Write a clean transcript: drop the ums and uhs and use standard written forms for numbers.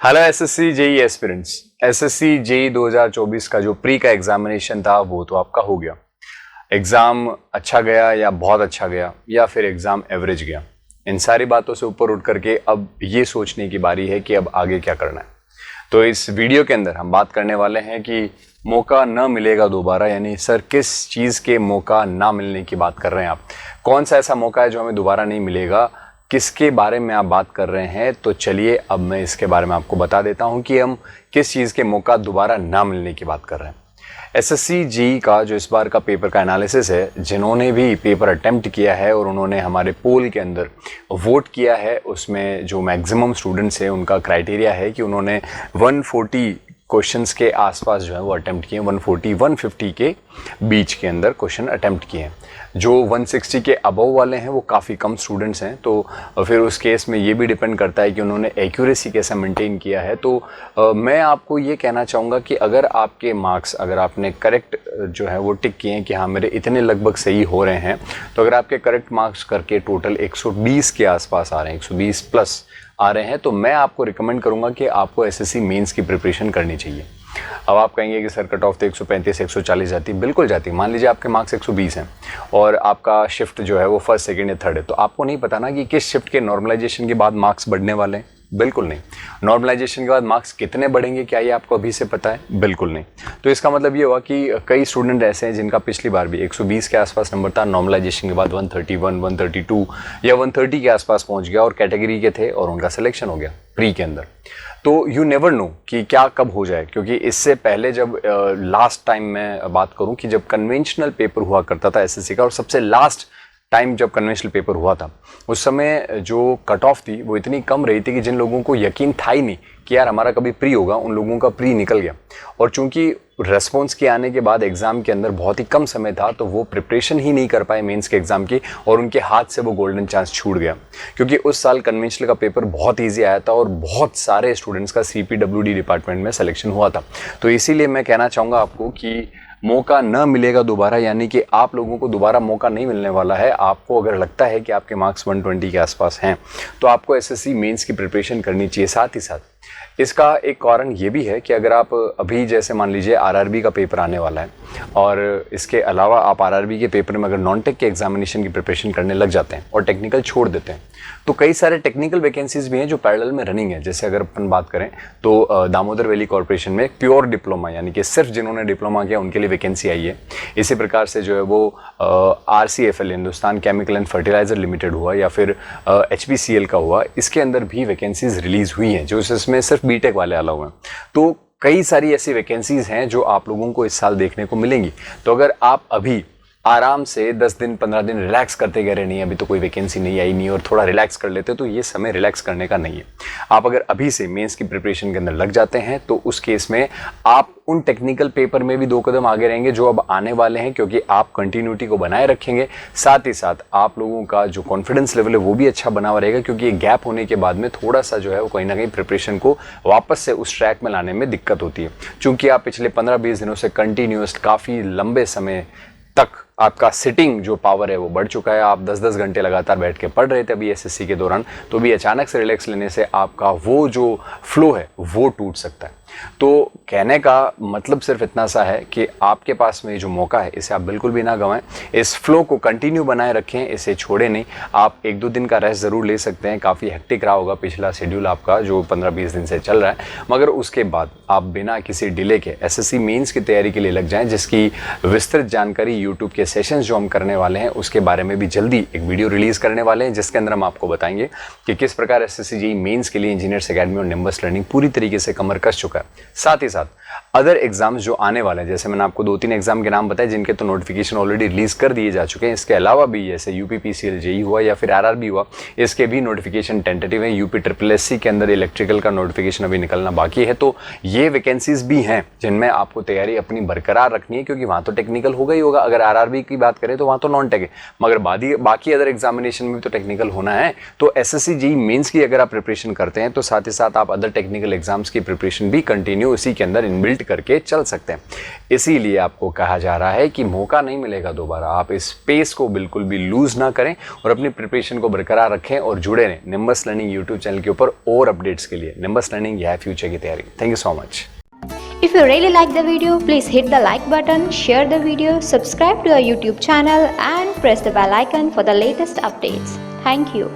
Hello SSC JE aspirants. SSC JE 2024 का जो pre का एग्जामिनेशन था वो तो आपका हो गया। एग्ज़ाम अच्छा गया या बहुत अच्छा गया या फिर एग्ज़ाम एवरेज गया, इन सारी बातों से ऊपर उठ करके अब ये सोचने की बारी है कि अब आगे क्या करना है। तो इस वीडियो के अंदर हम बात करने वाले हैं कि मौका न मिलेगा दोबारा, यानी सर किस चीज़ के मौका ना मिलने की बात कर रहे हैं आप, कौन सा ऐसा मौका है जो हमें दोबारा नहीं मिलेगा, किसके बारे में आप बात कर रहे हैं। तो चलिए अब मैं इसके बारे में आपको बता देता हूं कि हम किस चीज़ के मौका दोबारा ना मिलने की बात कर रहे हैं। एसएससी जेईई का जो इस बार का पेपर का एनालिसिस है, जिन्होंने भी पेपर अटेम्प्ट किया है और उन्होंने हमारे पोल के अंदर वोट किया है, उसमें जो मैक्सिमम स्टूडेंट्स हैं उनका क्राइटेरिया है कि उन्होंने 140 क्वेश्चंस के आसपास जो है वो अटेम्प्ट किए, 140-150 के बीच के अंदर क्वेश्चन अटेम्प्ट किए हैं। जो 160 के अबव वाले हैं वो काफ़ी कम स्टूडेंट्स हैं, तो फिर उस केस में ये भी डिपेंड करता है कि उन्होंने एक्यूरेसी कैसा मेंटेन किया है। तो मैं आपको ये कहना चाहूँगा कि अगर आपके मार्क्स, अगर आपने करेक्ट जो है वो टिक किए हैं कि हाँ मेरे इतने लगभग सही हो रहे हैं, तो अगर आपके करेक्ट मार्क्स करके टोटल 120 के आसपास आ रहे हैं, 120 प्लस आ रहे हैं, तो मैं आपको रिकमेंड करूंगा कि आपको एसएससी मेंस की प्रिपरेशन करनी चाहिए। अब आप कहेंगे कि सर कट ऑफ तो 135 140 जाती, बिल्कुल जाती। मान लीजिए आपके मार्क्स 120 हैं और आपका शिफ्ट जो है वो फर्स्ट सेकंड या थर्ड है, तो आपको नहीं पता ना कि किस शिफ्ट के नॉर्मलाइजेशन के बाद मार्क्स बढ़ने वाले हैं, बिल्कुल नहीं। नॉर्मलाइजेशन के बाद मार्क्स कितने बढ़ेंगे, क्या ये आपको अभी से पता है? बिल्कुल नहीं। तो इसका मतलब ये हुआ कि कई स्टूडेंट ऐसे हैं जिनका पिछली बार भी 120 के आसपास नंबर था, नॉर्मलाइजेशन के बाद 131, 132 या 130 के आसपास पहुंच गया और कैटेगरी के थे और उनका सिलेक्शन हो गया प्री के अंदर। तो यू नेवर नो कि क्या कब हो जाए, क्योंकि इससे पहले जब लास्ट टाइम मैं बात करूं कि जब कन्वेंशनल पेपर हुआ करता था एसएससी का, और सबसे लास्ट टाइम जब कन्वेंशनल पेपर हुआ था उस समय जो कट ऑफ थी वो इतनी कम रही थी कि जिन लोगों को यकीन था ही नहीं कि यार हमारा कभी प्री होगा, उन लोगों का प्री निकल गया। और चूंकि रेस्पॉन्स के आने के बाद एग्जाम के अंदर बहुत ही कम समय था, तो वो प्रिपरेशन ही नहीं कर पाए मेंस के एग्जाम की और उनके हाथ से वो गोल्डन चांस छूट गया। क्योंकि उस साल कन्वेंशनल का पेपर बहुत ईजी आया था और बहुत सारे स्टूडेंट्स का CPWD डिपार्टमेंट में सिलेक्शन हुआ था। तो इसीलिए मैं कहना चाहूँगा आपको कि मौका न मिलेगा दोबारा, यानी कि आप लोगों को दोबारा मौका नहीं मिलने वाला है। आपको अगर लगता है कि आपके मार्क्स 120 के आसपास हैं तो आपको एसएससी मेंस की प्रिपरेशन करनी चाहिए। साथ ही साथ इसका एक कारण ये भी है कि अगर आप अभी जैसे मान लीजिए आरआरबी का पेपर आने वाला है और इसके अलावा आप आरआरबी के पेपर में अगर नॉन टेक के एग्जामिनेशन की प्रिपरेशन करने लग जाते हैं और टेक्निकल छोड़ देते हैं, तो कई सारे टेक्निकल वैकेंसीज भी हैं जो पैरेलल में रनिंग है। जैसे अगर अपन बात करें तो दामोदर वैली कॉर्पोरेशन में प्योर डिप्लोमा, यानी कि सिर्फ जिन्होंने डिप्लोमा किया उनके लिए वैकेंसी आई है। इसी प्रकार से जो है वो RCFL Hindustan chemical and fertiliser limited हुआ या फिर HPCL का हुआ, इसके अंदर भी वैकेंसीज रिलीज हुई हैं जो इसमें सिर्फ बीटेक वाले अलाउ हैं। तो कई सारी ऐसी वैकेंसीज हैं जो आप लोगों को इस साल देखने को मिलेंगी। तो अगर आप अभी आराम से 10 दिन 15 दिन रिलैक्स करते गए रहे, नहीं अभी तो कोई वैकेंसी नहीं आई नहीं, और थोड़ा रिलैक्स कर लेते, तो ये समय रिलैक्स करने का नहीं है। आप अगर अभी से मेंस की प्रिपरेशन के अंदर लग जाते हैं तो उस केस में आप उन टेक्निकल पेपर में भी 2 कदम आगे रहेंगे जो अब आने वाले हैं, क्योंकि आप कंटिन्यूटी को बनाए रखेंगे। साथ ही साथ आप लोगों का जो कॉन्फिडेंस लेवल है वो भी अच्छा बना हुआ रहेगा, क्योंकि ये गैप होने के बाद में थोड़ा सा जो है वो कहीं ना कहीं प्रिपरेशन को वापस से उस ट्रैक में लाने में दिक्कत होती है। चूंकि आप पिछले 15-20 दिनों से कंटिन्यूस काफ़ी लंबे समय तक आपका सिटिंग जो पावर है वो बढ़ चुका है, आप 10-10 घंटे लगातार बैठ के पढ़ रहे थे अभी एसएससी के दौरान, तो भी अचानक से रिलैक्स लेने से आपका वो जो फ्लो है वो टूट सकता है। तो कहने का मतलब सिर्फ इतना सा है कि आपके पास में जो मौका है इसे आप बिल्कुल भी ना गंवाएं, इस फ्लो को कंटिन्यू बनाए रखें, इसे छोड़ें नहीं। आप 1-2 दिन का रेस्ट ज़रूर ले सकते हैं, काफ़ी हेक्टिक रहा होगा पिछला शेड्यूल आपका जो 15-20 दिन से चल रहा है, मगर उसके बाद आप बिना किसी डिले के एसएससी मेंस की तैयारी के लिए लग जाएं, जिसकी विस्तृत जानकारी यूट्यूब के सेशंस जो हम करने वाले हैं उसके बारे में भी जल्दी एक वीडियो रिलीज़ करने वाले हैं, जिसके अंदर हम आपको बताएंगे कि किस प्रकार एसएससी जेईई मेंस के लिए इंजीनियर्स एकेडमी और निम्बस लर्निंग पूरी तरीके से कमर कस चुका है। साथ ही साथ अदर एग्जाम्स जो आने वाले हैं, जैसे मैंने आपको 2-3 एग्जाम के नाम बताए जिनके तो नोटिफिकेशन ऑलरेडी रिलीज कर दिए जा चुके हैं। इसके अलावा भी जैसे UPPCL जेईई हुआ या फिर RRB हुआ, इसके भी नोटिफिकेशन टेंटेटिव है। UPSSC के अंदर इलेक्ट्रिकल का नोटिफिकेशन अभी निकलना बाकी है। तो ये वैकेंसीज भी हैं जिनमें आपको तैयारी अपनी बरकरार रखनी है, क्योंकि वहाँ तो टेक्निकल होगा ही होगा। अगर RRB की बात करें तो वहाँ तो नॉन टेक है, मगर बाकी अदर एग्जामिनेशन में भी तो टेक्निकल होना है। तो एसएससी जेईई मेंस की अगर आप प्रिपरेशन करते हैं तो साथ ही साथ आप अदर टेक्निकल एग्जाम्स की प्रिपरेशन भी कंटिन्यू इसी के अंदर इनबिल्ट करके चल सकते हैं। इसीलिए आपको कहा जा रहा है कि मौका नहीं मिलेगा दोबारा, आप इस पेस को बिल्कुल भी लूज़ ना करें और अपनी प्रिपरेशन को बरकरार रखें और जुड़े रहें निम्बस लर्निंग यूट्यूब चैनल के ऊपर और अपडेट्स के लिए। निम्बस लर्निंग, यह है फ्यूचर की तैयारी। Thank you so much. If you really like the video, please hit the like button, share the video, subscribe to our YouTube channel and press the bell icon for the latest updates. Thank you.